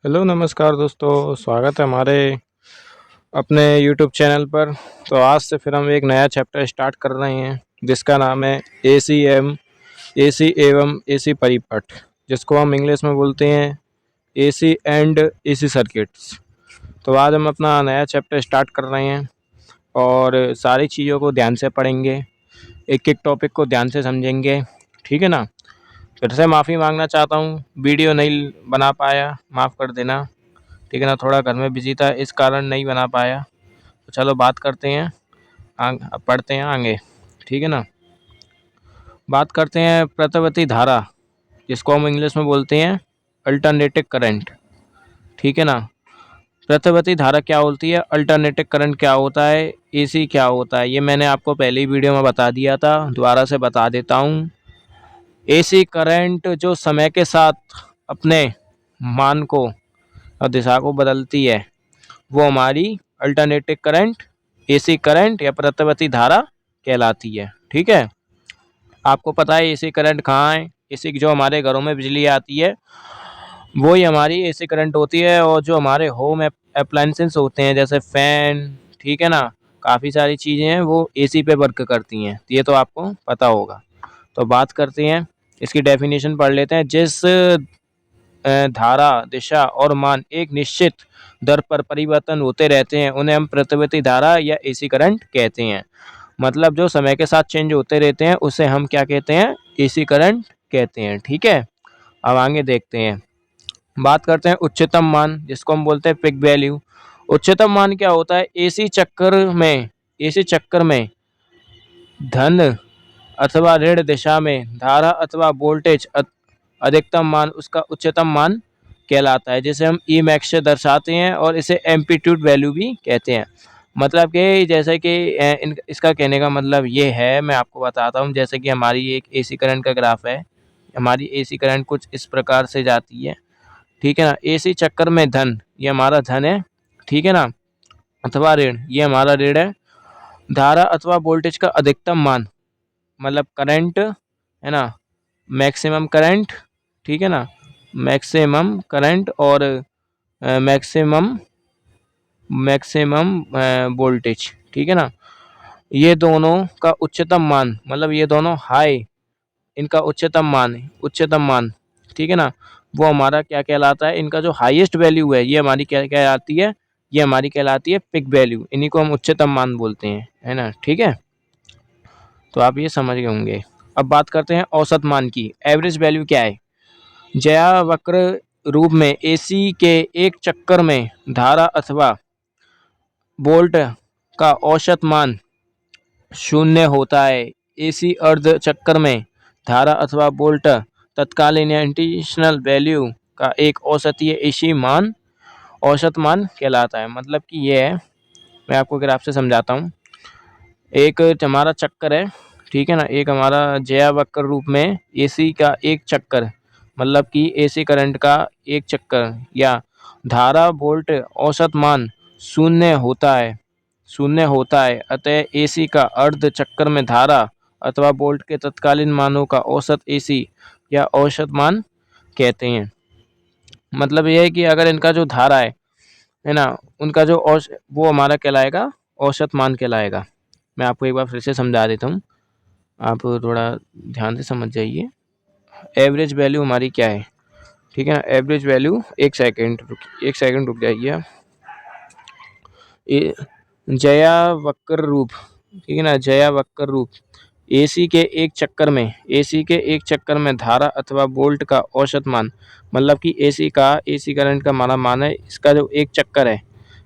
Hello नमस्कार दोस्तों, स्वागत है हमारे अपने यूट्यूब चैनल पर। तो आज से फिर हम एक नया चैप्टर स्टार्ट कर रहे हैं जिसका नाम है एसी एवं एसी परिपथ, जिसको हम इंग्लिश में बोलते हैं एसी एंड एसी सर्किट्स। तो आज हम अपना नया चैप्टर स्टार्ट कर रहे हैं और सारी चीज़ों को ध्यान से पढ़ेंगे, एक एक टॉपिक को ध्यान से समझेंगे। ठीक है ना। फिर से माफ़ी मांगना चाहता हूँ, वीडियो नहीं बना पाया, माफ़ कर देना। ठीक है ना, थोड़ा घर में बिजी था इस कारण नहीं बना पाया। तो चलो बात करते हैं, अब पढ़ते हैं आगे। ठीक है ना। बात करते हैं प्रतिवर्ती धारा, जिसको हम इंग्लिश में बोलते हैं अल्टरनेटिव करंट। ठीक है ना। प्रतिवर्ती धारा क्या होती है, अल्टरनेटिव करंट क्या होता है, एसी क्या होता है, ये मैंने आपको पहली वीडियो में बता दिया था, दोबारा से बता देता हूँ। एसी करंट जो समय के साथ अपने मान को और दिशा को बदलती है, वो हमारी अल्टरनेटिव करंट, एसी करंट या प्रतिवर्ती धारा कहलाती है। ठीक है। आपको पता है एसी करंट कहाँ है, एसी जो हमारे घरों में बिजली आती है वो ही हमारी एसी करंट होती है। और जो हमारे होम अप्लायंसेस होते हैं जैसे फैन, ठीक है ना, काफ़ी सारी चीज़ें हैं वो एसी पे वर्क करती हैं, ये तो आपको पता होगा। तो बात करते हैं, इसकी डेफिनेशन पढ़ लेते हैं। जिस धारा, दिशा और मान एक निश्चित दर पर परिवर्तन होते रहते हैं उन्हें हम प्रतिवर्ती धारा या एसी करंट कहते हैं। मतलब जो समय के साथ चेंज होते रहते हैं उसे हम क्या कहते हैं, एसी करंट कहते हैं। ठीक है। अब आगे देखते हैं, बात करते हैं उच्चतम मान, जिसको हम बोलते हैं पिक वैल्यू। उच्चतम मान क्या होता है, एसी चक्कर में धन अथवा ऋण दिशा में धारा अथवा वोल्टेज अधिकतम मान उसका उच्चतम मान कहलाता है, जिसे हम ई मैक्स से दर्शाते हैं और इसे एम्पलीट्यूड वैल्यू भी कहते हैं। मतलब कि जैसे कि इसका कहने का मतलब ये है, मैं आपको बताता हूँ। जैसे कि हमारी एक एसी करंट का ग्राफ है, हमारी एसी करंट कुछ इस प्रकार से जाती है। ठीक है ना। एसी चक्कर में धन, ये हमारा धन है, ठीक है ना, अथवा ऋण, ये हमारा ऋण है। धारा अथवा वोल्टेज का अधिकतम मान, मतलब करंट है ना, मैक्सिमम करंट, ठीक है ना, मैक्सिमम करंट और मैक्सिमम मैक्सिमम वोल्टेज, ठीक है ना, ये दोनों का उच्चतम मान, मतलब ये दोनों हाई, इनका उच्चतम मान, ठीक है ना, वो हमारा क्या कहलाता है, इनका जो हाईएस्ट वैल्यू है ये हमारी क्या कहलाती है, ये हमारी कहलाती है पिक वैल्यू। इन्हीं को हम उच्चतम मान बोलते हैं, है ना। ठीक है। तो आप ये समझ गए होंगे। अब बात करते हैं औसत मान की। एवरेज वैल्यू क्या है, ज्या वक्र रूप में एसी के एक चक्कर में धारा अथवा वोल्ट का औसत मान शून्य होता है। एसी अर्ध चक्कर में धारा अथवा वोल्ट तत्कालीन या इंटरनल वैल्यू का एक औसतीय एसी मान औसत मान कहलाता है। मतलब कि ये है, मैं आपको ग्राफ से समझाता हूँ। एक हमारा चक्कर है, ठीक है ना, एक हमारा ज्या वक्र रूप में एसी का एक चक्कर, मतलब कि एसी करंट का एक चक्कर या धारा वोल्ट औसत मान शून्य होता है। अतः एसी का अर्ध चक्कर में धारा अथवा वोल्ट के तत्कालीन मानों का औसत एसी या औसत मान कहते हैं। मतलब यह है कि अगर इनका जो धारा है ना, उनका जो वो हमारा कहलाएगा औसत मान कहलाएगा। मैं आपको एक बार फिर से समझा देता हूँ, आप थोड़ा ध्यान से समझ जाइए। एवरेज वैल्यू हमारी क्या है, ठीक है ना, एवरेज वैल्यू, एक सेकंड रुक जाइए आप। जया वक्र रूप, ठीक है ना, जया वक्र रूप एसी के एक चक्कर में धारा अथवा वोल्ट का औसत मान, मतलब कि एसी करंट का हमारा मान है, इसका जो एक चक्कर है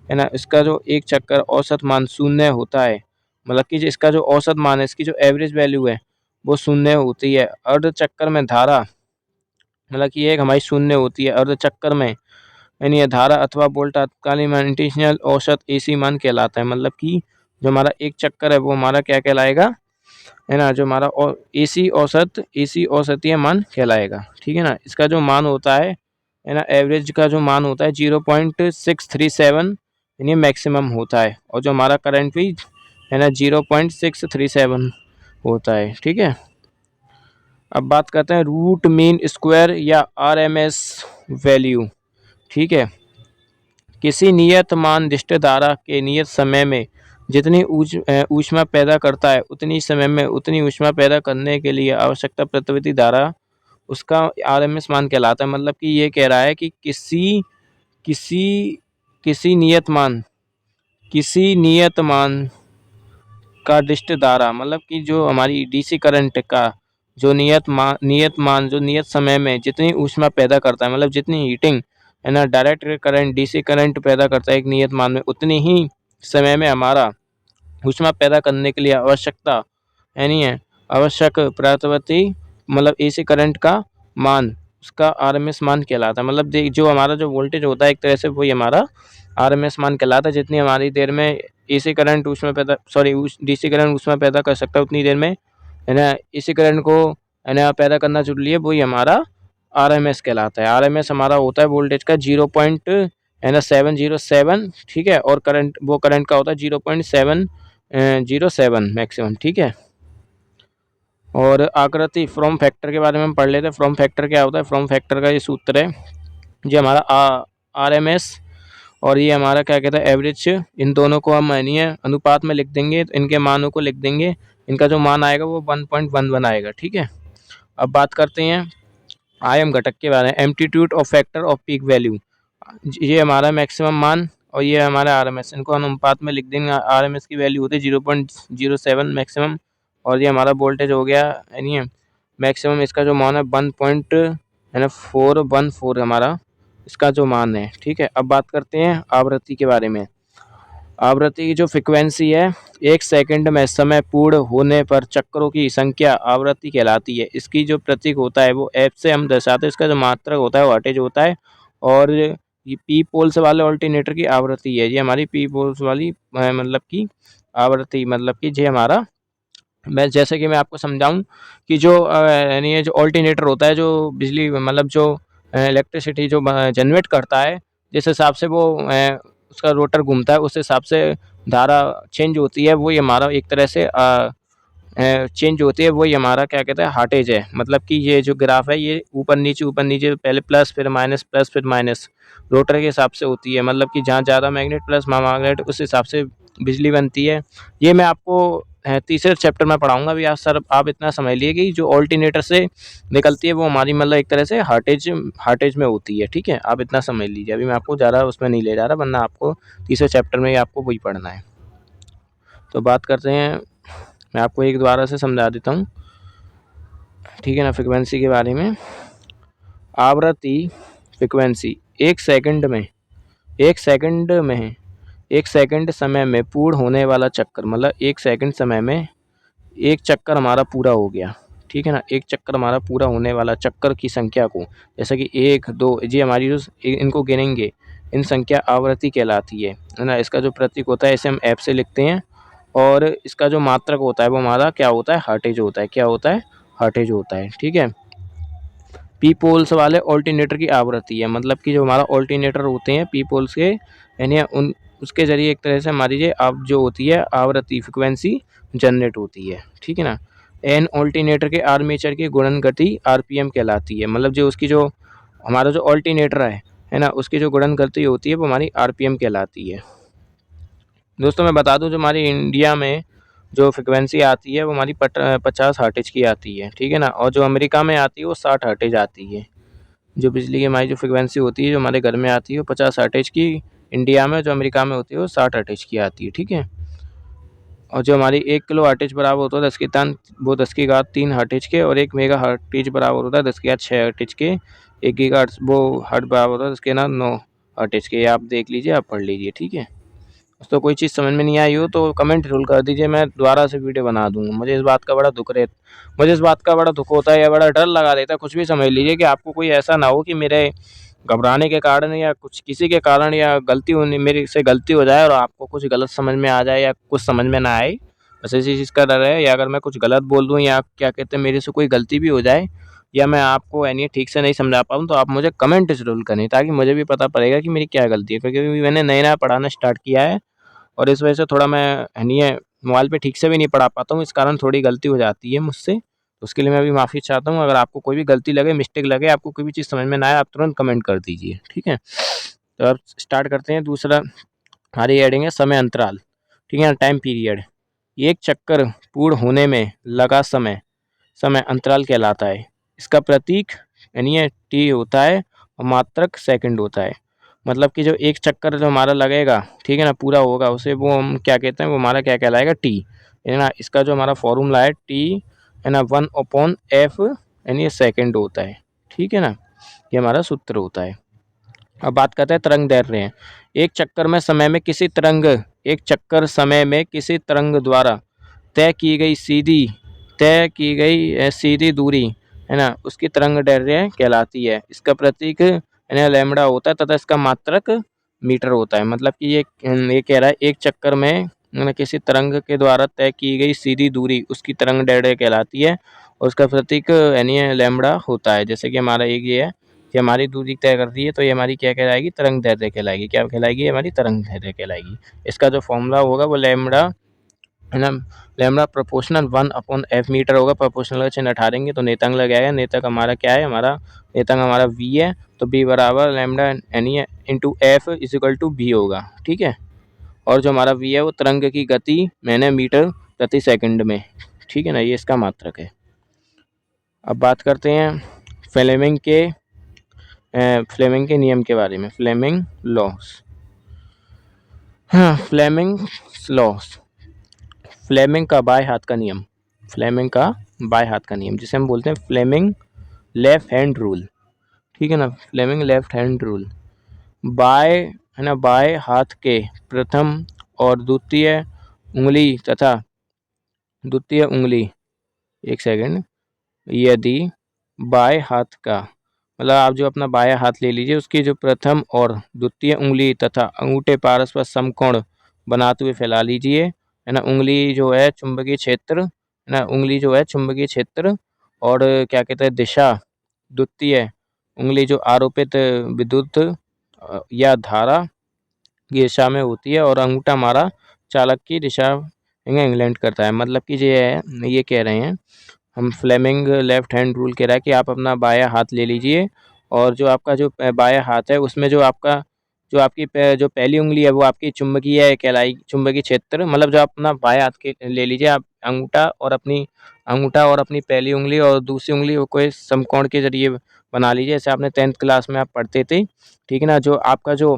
ना, इसका जो एक चक्कर औसत मान शून्य होता है। मतलब कि इसका जो औसत मान है, इसकी जो एवरेज वैल्यू है वो शून्य होती है। अर्ध चक्कर में धारा, मतलब कि एक हमारी शून्य होती है अर्ध चक्कर में, यानी ये धारा अथवा वोल्ट तात्कालिक मान इंटरनल औसत एसी मान कहलाता है। मतलब कि जो हमारा एक चक्कर है वो हमारा क्या कहलाएगा, है ना, जो हमारा एसी औसतीय मान कहलाएगा। ठीक है ना। इसका जो मान होता है ना, एवरेज का जो मान होता है 0.637, यानी मैक्सिमम होता है। और जो हमारा करंट भी है ना 0.637 होता है। ठीक है। अब बात करते हैं रूट मीन स्क्वायर या आरएमएस वैल्यू। ठीक है। किसी नियत मान दिष्ट धारा के नियत समय में जितनी ऊष्मा पैदा करता है उतनी समय में उतनी ऊष्मा पैदा करने के लिए आवश्यकता प्रतिवर्ती धारा उसका आरएमएस मान कहलाता है। मतलब कि ये कह रहा है कि किसी किसी नियत मान का दिष्ट धारा, मतलब कि जो हमारी डीसी करंट का जो नियत मान जो नियत समय में जितनी ऊष्मा पैदा करता है, मतलब जितनी हीटिंग है ना डायरेक्ट करंट डीसी करंट पैदा करता है एक नियत मान में, उतनी ही समय में हमारा ऊष्मा पैदा करने के लिए आवश्यक प्रतिवर्ती मतलब एसी करंट का मान उसका आरएमएस मान कहलाता है। मतलब जो हमारा जो वोल्टेज होता है एक तरह से वही हमारा आरएमएस मान कहलाता है। जितनी हमारी देर में एसी करंट डीसी करंट ऊष्मा पैदा कर सकता है उतनी देर में है ना एसी करंट को है ना पैदा करना जरूरी है, वही हमारा आरएमएस कहलाता है। आरएमएस हमारा होता है वोल्टेज का 0.707, ठीक है, और करंट का होता है 0.707 मैक्सिमम, ठीक है। और आकृति फ्रॉम फैक्टर के बारे में हम पढ़ लेते हैं। फ्रॉम फैक्टर क्या होता है? फ्रॉम फैक्टर का ये सूत्र है, जो हमारा आरएमएस और ये हमारा क्या कहता है एवरेज, इन दोनों को हम अनुपात में लिख देंगे, तो इनके मानों को लिख देंगे, इनका जो मान आएगा वो 1.11 आएगा, ठीक है। अब बात करते हैं आयाम घटक के बारे में। Amplitude of factor off peak value, ये हमारा मैक्सिमम मान और ये हमारा आरएमएस, इनको अनुपात में लिख देंगे। आरएमएस की वैल्यू होती है 0.07 मैक्सिमम, और ये हमारा वोल्टेज हो गया यानी मैक्सिमम, इसका जो मान है 1.414 हमारा इसका जो मान है, ठीक है। अब बात करते हैं आवृत्ति के बारे में। आवृत्ति की जो फ्रिक्वेंसी है, 1 सेकंड में समय पूर्ण होने पर चक्रों की संख्या आवृत्ति कहलाती है। इसकी जो प्रतीक होता है वो एफ से हम दर्शाते हैं, इसका जो मात्रक होता है वो वाटेज होता है। और ये पी पोल्स वाले ऑल्टरनेटर की आवृत्ति है, ये हमारी पी पोल्स वाली मतलब की आवृत्ति, मतलब कि ये हमारा, मैं जैसे कि मैं आपको समझाऊं कि जो यानी ये जो ऑल्टरनेटर होता है जो बिजली मतलब जो इलेक्ट्रिसिटी जो जनरेट करता है, जिस हिसाब से वो उसका रोटर घूमता है उस हिसाब से धारा चेंज होती है, वही हमारा एक तरह से चेंज होती है, वही हमारा क्या कहते हैं हार्टेज है। मतलब कि ये जो ग्राफ है ये ऊपर नीचे पहले प्लस फिर माइनस रोटर के हिसाब से होती है। मतलब कि जहाँ ज़्यादा मैग्नेट प्लस मैग्नेट उस हिसाब से बिजली बनती है। ये मैं आपको तीसरे चैप्टर में पढ़ाऊंगा। अभी आज सर आप इतना समझ लिए कि जो ऑल्टरनेटर से निकलती है वो हमारी मतलब एक तरह से हार्टेज में होती है, ठीक है। आप इतना समझ लीजिए, अभी मैं आपको ज़्यादा उसमें नहीं ले जा रहा, वरना आपको तीसरे चैप्टर में ही आपको वही पढ़ना है। तो बात करते हैं, मैं आपको एक दोबारा से समझा देता हूँ, ठीक है ना, फ्रिक्वेंसी के बारे में। आवृत्ति फ्रिक्वेंसी 1 सेकंड समय में पूर्ण होने वाला चक्कर, मतलब 1 सेकंड समय में एक चक्कर हमारा पूरा हो गया, ठीक है ना। एक चक्कर हमारा पूरा होने वाला चक्कर की संख्या को, जैसे कि 1 2 जी हमारी जो इनको गिनेंगे, इन संख्या आवृत्ति कहलाती है ना। इसका जो प्रतीक होता है इसे हम एफ से लिखते हैं, और इसका जो मात्रक होता है वो हमारा क्या होता है हार्टेज होता है। क्या होता है? हार्टेज होता है, ठीक है। पी पोल्स वाले ऑल्टरनेटर की आवृत्ति है, मतलब कि जो हमारा ऑल्टरनेटर होते हैं पी पोल्स के यानी उन उसके जरिए एक तरह से हमारी ये जो होती है आवृत्ति फ्रिक्वेंसी जनरेट होती है, ठीक है ना। एन ऑल्टरनेटर के आर्मेचर की गुणन गति आरपीएम कहलाती है। मतलब जो उसकी जो हमारा जो ऑल्टरनेटर है ना उसकी जो गुणन गति होती है वो हमारी आरपीएम कहलाती है। दोस्तों मैं बता दूं जो हमारी इंडिया में जो फ्रिक्वेंसी आती है वो हमारी 50 हर्ट्ज की आती है, ठीक है ना। और जो अमेरिका में आती है वो 60 हर्ट्ज आती है। जो बिजली की हमारी जो फ्रिक्वेंसी होती है जो हमारे घर में आती है वो 50 हर्ट्ज की इंडिया में, जो अमेरिका में होती है वो 60 हर्ट्ज की आती है, ठीक है। और जो हमारी 1 किलो हर्ट्ज बराबर होता है 10 की घात 3 हर्ट्ज के, और 1 मेगा हर्ट्ज बराबर होता है 10 की घात 6 हर्ट्ज के। 1 गीगा वो हर्ट्ज बराबर होता है 10 की घात 9 हर्ट्ज के। आप देख लीजिए, आप पढ़ लीजिए, ठीक है। तो कोई चीज़ समझ में नहीं आई हो तो कमेंट जरूर कर दीजिए, मैं दोबारा से वीडियो बना दूंगा। मुझे इस बात का बड़ा दुख होता है या बड़ा डर लगा देता है, कुछ भी समझ लीजिए, कि आपको कोई ऐसा ना हो कि मेरे घबराने के कारण या कुछ किसी के कारण या मेरी से गलती हो जाए और आपको कुछ गलत समझ में आ जाए या कुछ समझ में ना आए, बस इसी चीज़ का डर है। या अगर मैं कुछ गलत बोल दूँ या क्या कहते हैं मेरे से कोई गलती भी हो जाए या मैं आपको यानी ठीक से नहीं समझा पाऊँ, तो आप मुझे कमेंट ज़रूर करें, ताकि मुझे भी पता पड़ेगा कि मेरी क्या गलती है। क्योंकि अभी मैंने नया पढ़ाना स्टार्ट किया है और इस वजह से थोड़ा मैं मोबाइल पे ठीक से भी नहीं पढ़ा पाता हूँ, इस कारण थोड़ी गलती हो जाती है मुझसे। तो उसके लिए मैं भी माफ़ी चाहता हूँ। अगर आपको कोई भी गलती लगे, मिस्टेक लगे, आपको कोई भी चीज़ समझ में ना आए, आप तुरंत कमेंट कर दीजिए, ठीक है। तो अब स्टार्ट करते हैं। दूसरा हमारी हेडिंग है समय अंतराल, ठीक है ना, टाइम पीरियड। एक चक्कर पूर्ण होने में लगा समय समय अंतराल कहलाता है। इसका प्रतीक यानी ये टी होता है और मात्रक सेकंड होता है। मतलब कि जो एक चक्कर जो हमारा लगेगा, ठीक है ना, पूरा होगा, उसे वो हम क्या कहते हैं, वो हमारा क्या कहलाएगा, टी, है ना। इसका जो हमारा फॉर्मूला है टी, है ना, 1/f यानी ये सेकंड होता है, ठीक है ना, ये हमारा सूत्र होता है। अब बात करते हैं तरंग दैर्ध्य। एक चक्कर में समय में किसी तरंग एक चक्कर समय में किसी तरंग द्वारा तय की गई सीधी दूरी, है ना, उसकी तरंग दैर्ध्य कहलाती है। इसका प्रतीक है ना लैम्बडा होता है तथा इसका मात्रक मीटर होता है। मतलब कि ये कह रहा है एक चक्कर में, है ना, किसी तरंग के द्वारा तय की गई सीधी दूरी उसकी तरंग दैर्ध्य कहलाती है और उसका प्रतीक यानी लैम्बडा होता है। जैसे कि हमारा एक ये है कि हमारी दूरी तय कर दी है, तो ये हमारी क्या कहलाएगी, तरंग दैर्ध्य कहलाएगी। क्या कहलाएगी, हमारी तरंग दैर्ध्य कहलाएगी। इसका जो फॉर्मूला होगा वो लैम्बडा, है ना, लैम्बडा प्रोपोर्शनल 1/f मीटर होगा। प्रोपोर्शनल का चिन्ह हटाएंगे तो नेतांग लग आएगा। नेतक हमारा क्या है, हमारा नेतांग हमारा v है, तो b बराबर लैम्बडा यानी into F is equal to v होगा, ठीक है। और जो हमारा v है वो तरंग की गति मैंने मीटर प्रति सेकंड में, ठीक है ना, ये इसका मात्रक है। अब बात करते हैं फ्लेमिंग के नियम के बारे में, फ्लेमिंग लॉस। हाँ, फ्लेमिंग लॉस, फ्लेमिंग का बाएं हाथ का नियम, फ्लेमिंग का बाएं हाथ का नियम जिसे हम बोलते हैं फ्लेमिंग लेफ्ट हैंड रूल, ठीक है ना, फ्लेमिंग लेफ्ट हैंड रूल। बाएं, है ना, बाएं हाथ के प्रथम और द्वितीय उंगली, एक सेकंड, यदि बाएं हाथ का, मतलब आप जो अपना बायां हाथ ले लीजिए, उसकी जो प्रथम और द्वितीय उंगली तथा अंगूठे पारस्पर समकोण बनाते हुए फैला लीजिए, है ना। उंगली जो है चुंबकीय क्षेत्र, है ना, उंगली जो है चुंबकीय क्षेत्र और क्या कहते हैं दिशा, द्वितीय उंगली जो आरोपित विद्युत या धारा की दिशा में होती है और अंगूठा हमारा चालक की दिशा इंग्लैंड करता है। मतलब कि ये कह रहे हैं हम, फ्लेमिंग लेफ्ट हैंड रूल कह रहा है कि आप अपना बायां हाथ ले लीजिए और जो आपका जो बायां हाथ है उसमें जो आपका जो आपकी जो पहली उंगली है वो आपकी चुंबकीय कहलाएगी, चुंबकीय क्षेत्र, मतलब जो आप अपना बायां हाथ के ले लीजिए, आप अंगूठा और अपनी पहली उंगली और दूसरी उंगली को कोई समकोण के जरिए बना लीजिए, जैसे आपने 10th क्लास में आप पढ़ते थे, ठीक है ना। जो आपका जो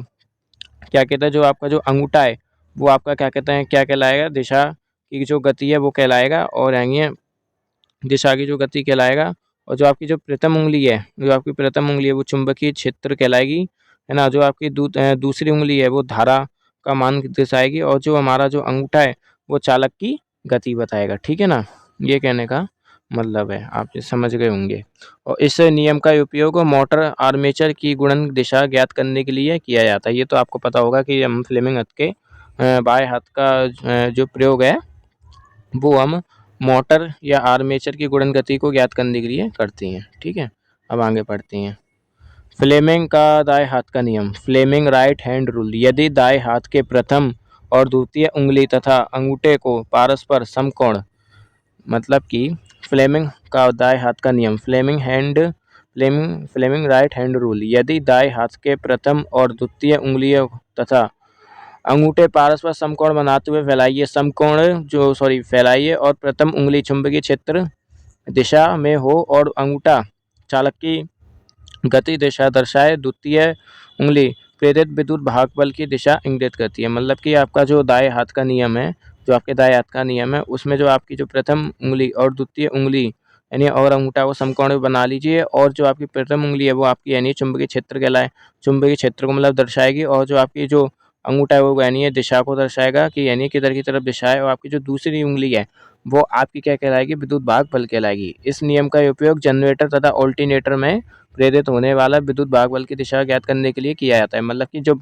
क्या कहता है, जो आपका जो अंगूठा है वो आपका क्या कहते हैं, क्या कहलाएगा, दिशा की जो गति है वो कहलाएगा, और आगे दिशा की जो गति कहलाएगा। और जो आपकी जो प्रथम उंगली है वो चुंबकीय क्षेत्र कहलाएगी, है ना। जो आपकी दूसरी उंगली है वो धारा का मान दर्शाएगी और जो हमारा जो अंगूठा है वो चालक की गति बताएगा, ठीक है ना। ये कहने का मतलब है, आप ये समझ गए होंगे। और इस नियम का उपयोग मोटर आर्मेचर की गुणन दिशा ज्ञात करने के लिए किया जाता है। ये तो आपको पता होगा कि हम फ्लेमिंग हाथ के बाएं हाथ का जो प्रयोग है वो हम मोटर या आर्मेचर की गुणन गति को ज्ञात करने के लिए करते हैं, ठीक है। अब आगे पढ़ते हैं फ्लेमिंग का दाएं हाथ का नियम, फ्लेमिंग राइट हैंड रूल। यदि दाएं हाथ के प्रथम और द्वितीय उंगली तथा अंगूठे को पारस्पर समकोण, मतलब कि फ्लेमिंग का दाएं हाथ का नियम, फ्लेमिंग राइट हैंड रूल। यदि दाएं हाथ के प्रथम और द्वितीय उंगलियों तथा अंगूठे पारस्पर समकोण बनाते हुए फैलाइए और प्रथम उंगली चुंबकीय क्षेत्र दिशा में हो और अंगूठा चालक की गति दिशा दर्शाए। द्वितीय उंगली प्रेरित विद्युत भाग बल की दिशा इंगित करती है। मतलब कि आपका जो दाएं हाथ का नियम है, जो आपके दाएं हाथ का नियम है, उसमें जो आपकी जो प्रथम उंगली और द्वितीय उंगली यानी और अंगूठा को समकोण बना लीजिए और जो आपकी प्रथम उंगली है वो आपकी यानी चुंबकीय क्षेत्र कहलाए, चुंबकीय क्षेत्र को मतलब दर्शाएगी, और जो आपकी जो अंगूठा है वो यानी दिशा को दर्शाएगा कि यानी किधर की तरफ दिशा है, और आपकी जो दूसरी उंगली है वो आपकी क्या कहलाएगी, विद्युत भाग बल कहलाएगी। इस नियम का उपयोग जनरेटर तथा ऑल्टरनेटर में प्रेरित होने वाला विद्युत भाग बल की दिशा ज्ञात करने के लिए किया जाता है। मतलब कि जो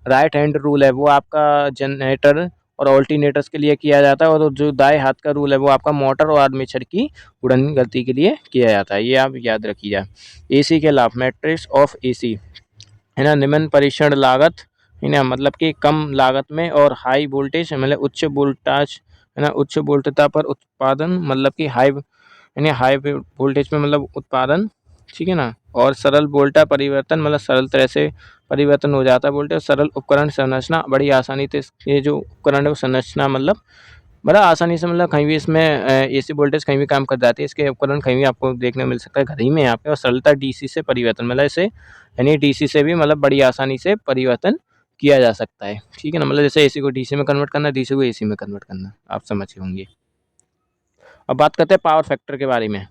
राइट हैंड रूल है वो आपका जनरेटर और ऑल्टरनेटर्स के लिए किया जाता है, और जो दाएं हाथ का रूल है वो आपका मोटर और आर्मेचर की गुणन गति के लिए किया जाता है। ये आप याद रखिए। एसी के लाभ, मैट्रिक्स ऑफ एसी, है ना, निम्न परीक्षण लागत, है ना, मतलब कि कम लागत में और हाई वोल्टेज मतलब उच्च वोल्टेज, है ना, उच्च वोल्टता पर उत्पादन, मतलब कि हाई यानी हाई वोल्टेज में मतलब उत्पादन, ठीक है ना, और सरल वोल्टा परिवर्तन, मतलब सरल तरह से परिवर्तन हो जाता है वोल्टेज। सरल उपकरण संरचना बड़ी आसानी से ये जो उपकरण है वो संरचना मतलब बड़ा आसानी से मतलब कहीं भी इसमें एसी वोल्टेज कहीं भी काम कर जाती है। इसके उपकरण कहीं भी आपको देखने को मिल सकता है घर ही में यहाँ पे। और सरलता डीसी से परिवर्तन मतलब इसे यानी डीसी से भी मतलब बड़ी आसानी से परिवर्तन किया जा सकता है, ठीक है ना। मतलब जैसे एसी को डीसी में कन्वर्ट करना, डीसी को एसी में कन्वर्ट करना, आप समझ गए होंगे। अब बात करते हैं पावर फैक्टर के बारे में।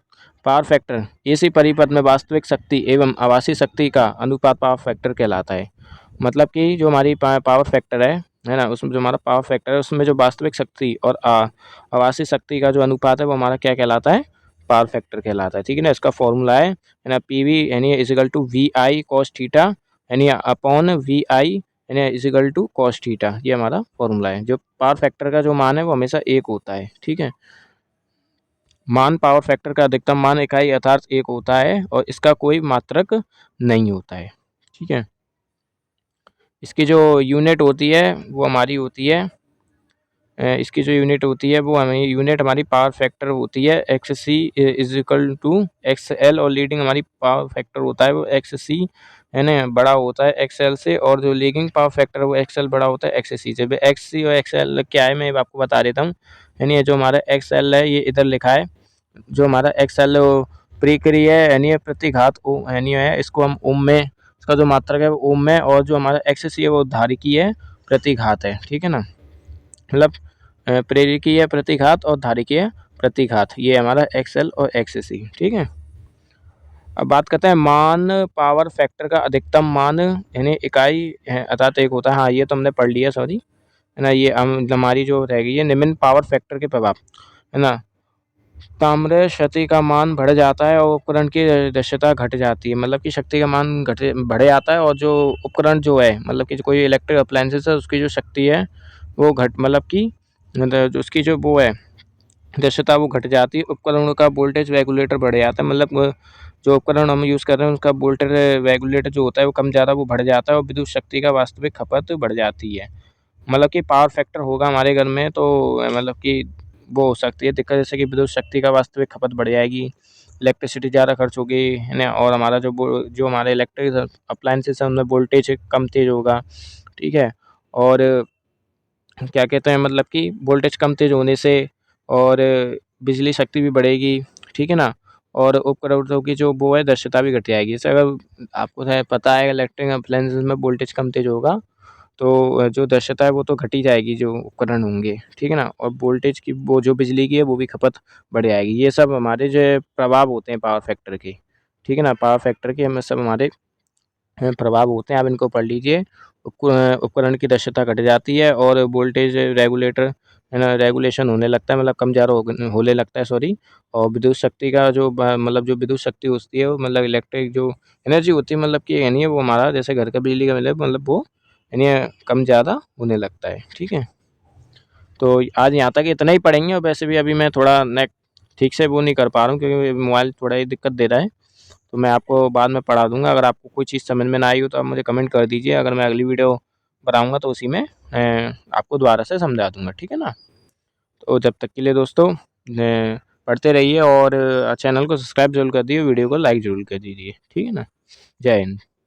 पावर फैक्टर एसी परिपथ में वास्तविक शक्ति एवं आभासी शक्ति का अनुपात पावर फैक्टर कहलाता है। मतलब कि जो हमारी पावर फैक्टर है ना, उसमें जो हमारा पावर फैक्टर है उसमें जो वास्तविक शक्ति और आभासी शक्ति का जो अनुपात है वो हमारा क्या कहलाता है, पावर फैक्टर कहलाता है, ठीक है ना। इसका फॉर्मूला है ना पीवी यानी is equal to V I cos theta यानी अपॉन वी आई यानी इजिकल टू कॉस थीटा, ये हमारा फॉर्मूला है। जो पावर फैक्टर का जो मान है वो हमेशा 1 होता है, ठीक है। मान पावर फैक्टर का अधिकतम मान इकाई अर्थात 1 होता है और इसका कोई मात्रक नहीं होता है, ठीक है। इसकी जो यूनिट होती है वो हमारी होती है इसकी जो यूनिट होती है वो हमें यूनिट हमारी पावर फैक्टर होती है X C is equal to X L. और लीडिंग हमारी पावर फैक्टर होता है वो एक्स सी है ना, बड़ा होता है एक्स एल से। और जो लीडिंग पावर फैक्टर है वो एक्स एल बड़ा होता है एक्स सी से। एक्स सी और एक्स एल क्या है मैं आपको बता देता हूँ। यानी जो हमारा एक्स एल है ये इधर लिखा है, जो हमारा एक्स एल प्रक्रिया है यानी प्रतिघात यानी है, इसको हम ओम में, इसका जो मात्रक है वो ओम में। और जो हमारा एक्स सी है वो धारिकी है प्रतिघात है, ठीक है ना। मतलब प्रेरकीय प्रतिघात और धारिकीय प्रतिघात, ये हमारा एक्सएल और एक्ससी, ठीक है। अब बात करते हैं मान पावर फैक्टर का अधिकतम मान यानी इकाई अर्थात 1 होता है। हाँ ये तो हमने पढ़ लिया, सॉरी है ना। ये हमारी जो रह गई है निम्न पावर फैक्टर के प्रभाव है ना। ताम्र क्षति का मान बढ़ जाता है और उपकरण की दक्षता घट जाती है। मतलब कि शक्ति का मान बढ़ जाता है और जो उपकरण जो है मतलब कि कोई इलेक्ट्रिक अप्लायंसेस है उसकी जो शक्ति है वो घट मतलब कि जो उसकी जो वो है दक्षता वो घट जाती है। उपकरणों का वोल्टेज रेगुलेटर बढ़ जाता है। मतलब जो उपकरण हम यूज़ कर रहे हैं उसका वोल्टेज रेगुलेटर जो होता है वो कम ज़्यादा वो बढ़ जाता है और विद्युत शक्ति का वास्तविक खपत बढ़ जाती है। मतलब कि पावर फैक्टर होगा हमारे घर में तो मतलब कि वो हो सकती है दिक्कत, जैसे कि विद्युत शक्ति का वास्तविक खपत बढ़ जाएगी, इलेक्ट्रिसिटी ज़्यादा खर्च होगी है ना। और हमारा जो हमारे इलेक्ट्रिक अप्लायंसेस है उनमें वोल्टेज कम तेज़ होगा, ठीक है। और क्या कहते हैं मतलब कि वोल्टेज कम तेज़ होने से और बिजली शक्ति भी बढ़ेगी, ठीक है ना। और उपकरणों की जो वो है दक्षता भी घट जाएगी। जैसे अगर आपको पता है इलेक्ट्रिक अप्लायंसेस में वोल्टेज कम तेज़ होगा तो जो दक्षता है वो तो घट ही जाएगी जो उपकरण होंगे, ठीक है ना। और वोल्टेज की वो जो बिजली की है वो भी खपत बढ़ जाएगी। ये सब हमारे जो प्रभाव होते हैं पावर फैक्टर के, ठीक है ना। पावर फैक्टर के हमें सब हमारे प्रभाव होते हैं, आप इनको पढ़ लीजिए। उपकरण की दक्षता घट जाती है और वोल्टेज रेगुलेटर है ना रेगुलेशन होने लगता है, मतलब कम ज़्यादा होने लगता है, सॉरी। और विद्युत शक्ति का जो मतलब जो विद्युत शक्ति होती है वो मतलब इलेक्ट्रिक जो एनर्जी होती है मतलब कि यानी है वो हमारा जैसे घर का बिजली का बिल है मतलब वो यानी कम ज़्यादा होने लगता है, ठीक है। तो आज यहाँ तक इतना ही पढ़ेंगे। और वैसे भी अभी मैं थोड़ा नेक ठीक से वो नहीं कर पा रहा हूँ क्योंकि मोबाइल थोड़ा ही दिक्कत दे रहा है। तो मैं आपको बाद में पढ़ा दूँगा। अगर आपको कोई चीज़ समझ में ना आई हो तो आप मुझे कमेंट कर दीजिए। अगर मैं अगली वीडियो बनाऊँगा तो उसी में आपको दोबारा से समझा दूँगा, ठीक है ना। तो जब तक के लिए दोस्तों पढ़ते रहिए और चैनल को सब्सक्राइब ज़रूर कर दीजिए, वीडियो को लाइक ज़रूर कर दीजिए, ठीक है ना। जय हिंद।